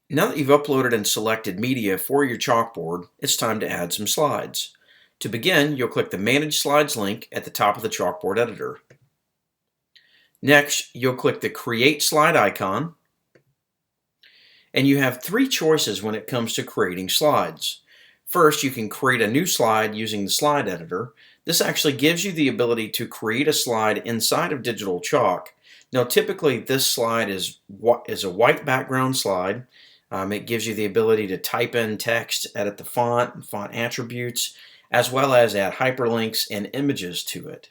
Now that you've uploaded and selected media for your chalkboard, it's time to add some slides. To begin, you'll click the Manage Slides link at the top of the chalkboard editor. Next, you'll click the Create Slide icon, and you have three choices when it comes to creating slides. First, you can create a new slide using the slide editor. This actually gives you the ability to create a slide inside of DigitalChalk. Now, typically this slide is a white background slide. It gives you the ability to type in text, edit the font and font attributes, as well as add hyperlinks and images to it.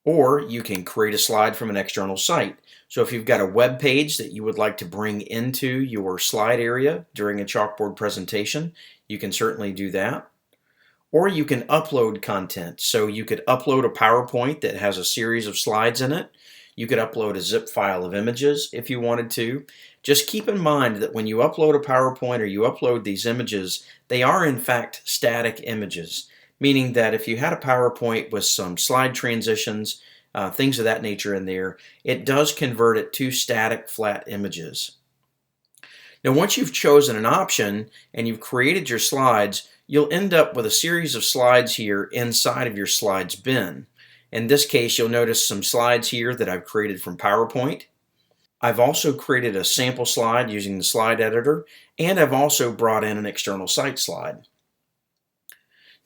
Or you can create a slide from an external site. So if you've got a web page that you would like to bring into your slide area during a chalkboard presentation, you can certainly do that. Or you can upload content. So you could upload a PowerPoint that has a series of slides in it. You could upload a zip file of images if you wanted to. Just keep in mind that when you upload a PowerPoint or you upload these images, they are in fact static images, meaning that if you had a PowerPoint with some slide transitions, things of that nature in there, it does convert it to static flat images. Now, once you've chosen an option and you've created your slides, you'll end up with a series of slides here inside of your slides bin. In this case, you'll notice some slides here that I've created from PowerPoint. I've also created a sample slide using the slide editor, and I've also brought in an external site slide.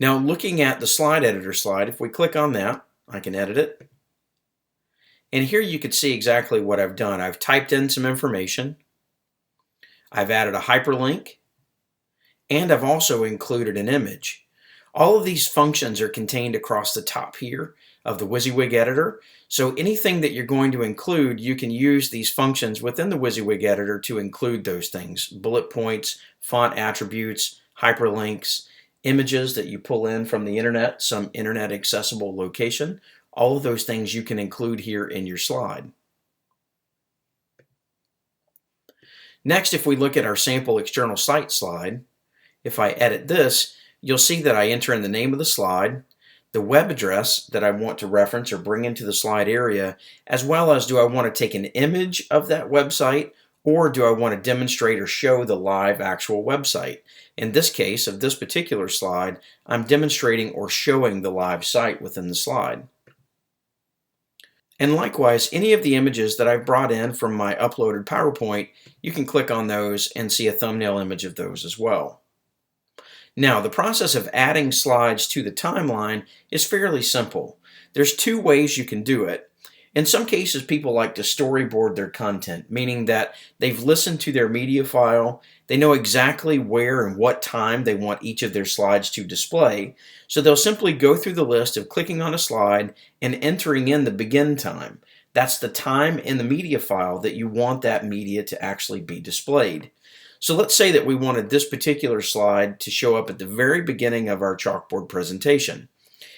Now, looking at the slide editor slide, if we click on that, I can edit it. And here you can see exactly what I've done. I've typed in some information. I've added a hyperlink, and I've also included an image. All of these functions are contained across the top here of the WYSIWYG editor. So anything that you're going to include, you can use these functions within the WYSIWYG editor to include those things. Bullet points, font attributes, hyperlinks, images that you pull in from the internet, some internet accessible location. All of those things you can include here in your slide. Next, if we look at our sample external site slide, if I edit this, you'll see that I enter in the name of the slide, the web address that I want to reference or bring into the slide area, as well as do I want to take an image of that website or do I want to demonstrate or show the live actual website. In this case, of this particular slide, I'm demonstrating or showing the live site within the slide. And likewise, any of the images that I've brought in from my uploaded PowerPoint, you can click on those and see a thumbnail image of those as well. Now, the process of adding slides to the timeline is fairly simple. There's two ways you can do it. In some cases, people like to storyboard their content, meaning that they've listened to their media file, they know exactly where and what time they want each of their slides to display, so they'll simply go through the list of clicking on a slide and entering in the begin time. That's the time in the media file that you want that media to actually be displayed. So let's say that we wanted this particular slide to show up at the very beginning of our chalkboard presentation.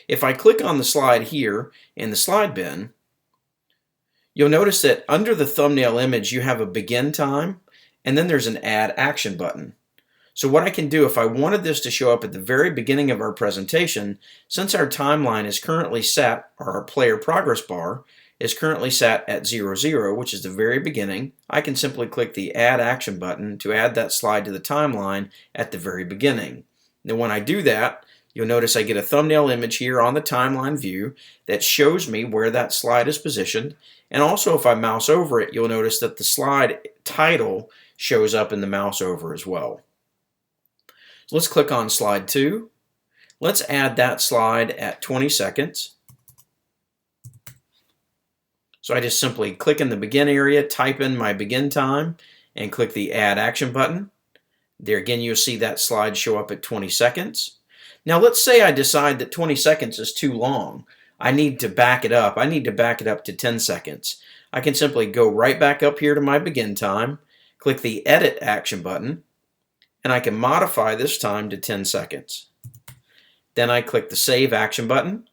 If I click on the slide here in the slide bin, you'll notice that under the thumbnail image you have a begin time and then there's an add action button. So what I can do if I wanted this to show up at the very beginning of our presentation, since our timeline is currently set, or our player progress bar is currently set at 00, which is the very beginning, I can simply click the add action button to add that slide to the timeline at the very beginning. Now when I do that, you'll notice I get a thumbnail image here on the timeline view that shows me where that slide is positioned. And also if I mouse over it, you'll notice that the slide title shows up in the mouse over as well. So let's click on slide 2. Let's add that slide at 20 seconds. So I just simply click in the begin area, type in my begin time, and click the add action button. There again, you'll see that slide show up at 20 seconds. Now let's say I decide that 20 seconds is too long. I need to back it up. I need to back it up to 10 seconds. I can simply go right back up here to my begin time, click the edit action button, and I can modify this time to 10 seconds. Then I click the save action button,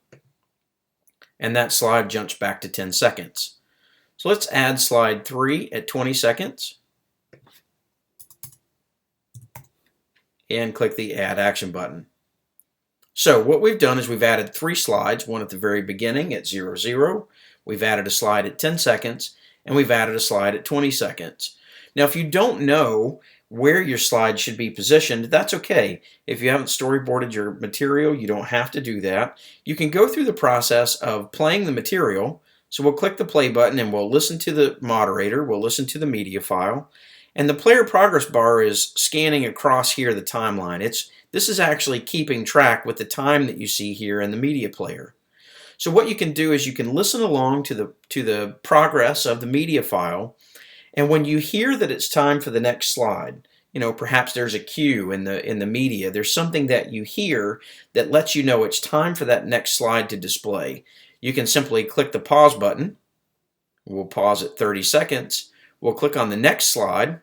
and that slide jumps back to 10 seconds. So let's add slide 3 at 20 seconds and click the add action button. So what we've done is we've added 3 slides, one at the very beginning at 00, we've added a slide at 10 seconds, and we've added a slide at 20 seconds. Now, if you don't know where your slide should be positioned, that's okay. If you haven't storyboarded your material, you don't have to do that. You can go through the process of playing the material. So we'll click the play button and we'll listen to the moderator, we'll listen to the media file, and the player progress bar is scanning across here the timeline. This is actually keeping track with the time that you see here in the media player. So what you can do is you can listen along to the progress of the media file, and when you hear that it's time for the next slide, perhaps there's a cue in the media, there's something that you hear that lets you know it's time for that next slide to display. You can simply click the pause button. We'll pause at 30 seconds. We'll click on the next slide.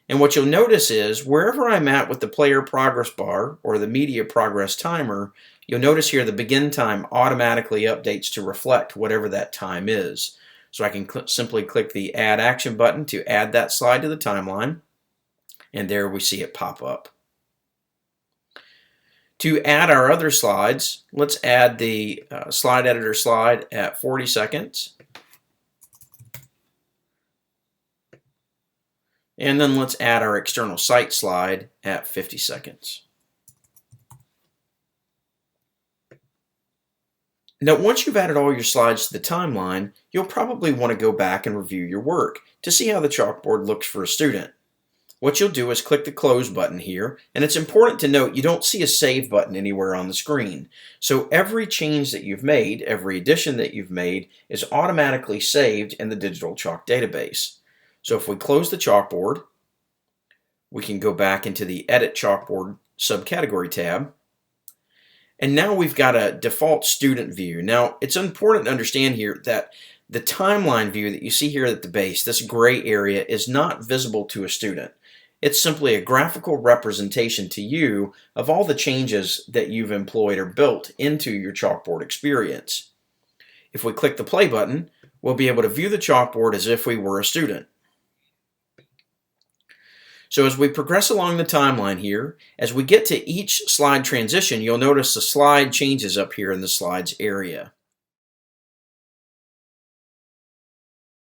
And what you'll notice is wherever I'm at with the player progress bar or the media progress timer, you'll notice here the begin time automatically updates to reflect whatever that time is. So I can simply click the Add Action button to add that slide to the timeline, and there we see it pop up. To add our other slides, let's add the slide editor slide at 40 seconds. And then let's add our external site slide at 50 seconds. Now, once you've added all your slides to the timeline, you'll probably want to go back and review your work to see how the chalkboard looks for a student. What you'll do is click the close button here, and it's important to note you don't see a save button anywhere on the screen. So every change that you've made, every addition that you've made is automatically saved in the DigitalChalk database. So if we close the chalkboard, we can go back into the Edit Chalkboard subcategory tab. And now we've got a default student view. Now, it's important to understand here that the timeline view that you see here at the base, this gray area, is not visible to a student. It's simply a graphical representation to you of all the changes that you've employed or built into your chalkboard experience. If we click the play button, we'll be able to view the chalkboard as if we were a student. So as we progress along the timeline here, as we get to each slide transition, you'll notice the slide changes up here in the slides area.